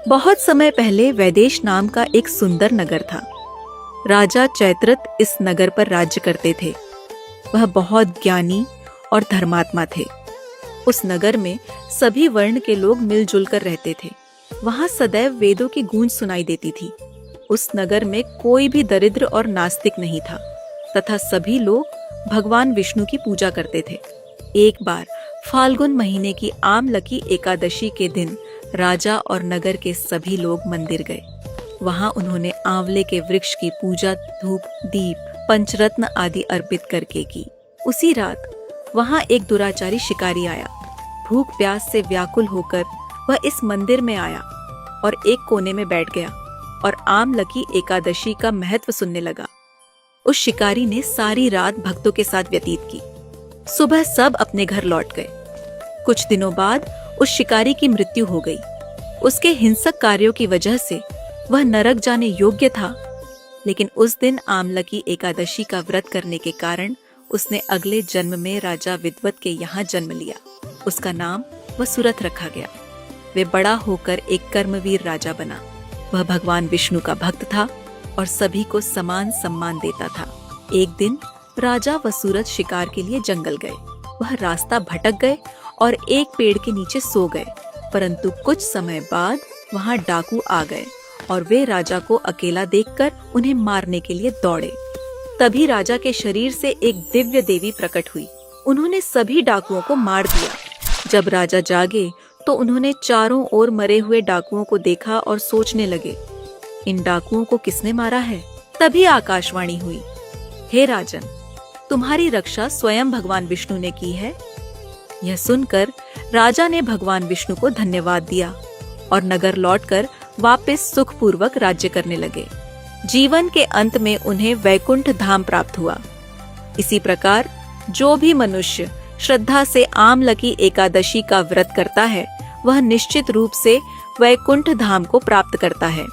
बहुत समय पहले वैदेश नाम का एक सुंदर नगर था। राजा चैत्रथ इस नगर पर राज्य करते थे। वह बहुत ज्ञानी और धर्मात्मा थे। उस नगर में सभी वर्ण के लोग मिलजुल कर रहते थे। वहां सदैव वेदों की गूंज सुनाई देती थी। उस नगर में कोई भी दरिद्र और नास्तिक नहीं था तथा सभी लोग भगवान विष्णु की पूजा करते थे। एक बार फाल्गुन महीने की आमलकी एकादशी के दिन राजा और नगर के सभी लोग मंदिर गए। वहां उन्होंने आंवले के वृक्ष की पूजा धूप दीप पंचरत्न आदि अर्पित करके की। उसी रात वहां एक दुराचारी शिकारी आया। भूख प्यास से व्याकुल होकर वह इस मंदिर में आया और एक कोने में बैठ गया और आमलकी एकादशी का महत्व सुनने लगा। उस शिकारी ने सारी रात भक्तों के साथ व्यतीत की। सुबह सब अपने घर लौट गए। कुछ दिनों बाद उस शिकारी की मृत्यु हो गई। उसके हिंसक कार्यों की वजह से वह नरक जाने योग्य था, लेकिन उस दिन आमलकी एकादशी का व्रत करने के कारण उसने अगले जन्म में राजा विद्वत के यहाँ जन्म लिया। उसका नाम वसुरथ रखा गया। वे बड़ा होकर एक कर्मवीर राजा बना। वह भगवान विष्णु का भक्त था और सभी को समान सम्मान देता था। एक दिन राजा वसुरथ शिकार के लिए जंगल गए। वह रास्ता भटक गए और एक पेड़ के नीचे सो गए, परंतु कुछ समय बाद वहां डाकू आ गए और वे राजा को अकेला देखकर उन्हें मारने के लिए दौड़े। तभी राजा के शरीर से एक दिव्य देवी प्रकट हुई। उन्होंने सभी डाकुओं को मार दिया। जब राजा जागे तो उन्होंने चारों ओर मरे हुए डाकुओं को देखा और सोचने लगे, इन डाकुओं को किसने मारा है? तभी आकाशवाणी हुई, हे राजन, तुम्हारी रक्षा स्वयं भगवान विष्णु ने की है। यह सुनकर राजा ने भगवान विष्णु को धन्यवाद दिया और नगर लौटकर वापस सुखपूर्वक राज्य करने लगे। जीवन के अंत में उन्हें वैकुंठ धाम प्राप्त हुआ। इसी प्रकार जो भी मनुष्य श्रद्धा से आमलकी एकादशी का व्रत करता है, वह निश्चित रूप से वैकुंठ धाम को प्राप्त करता है।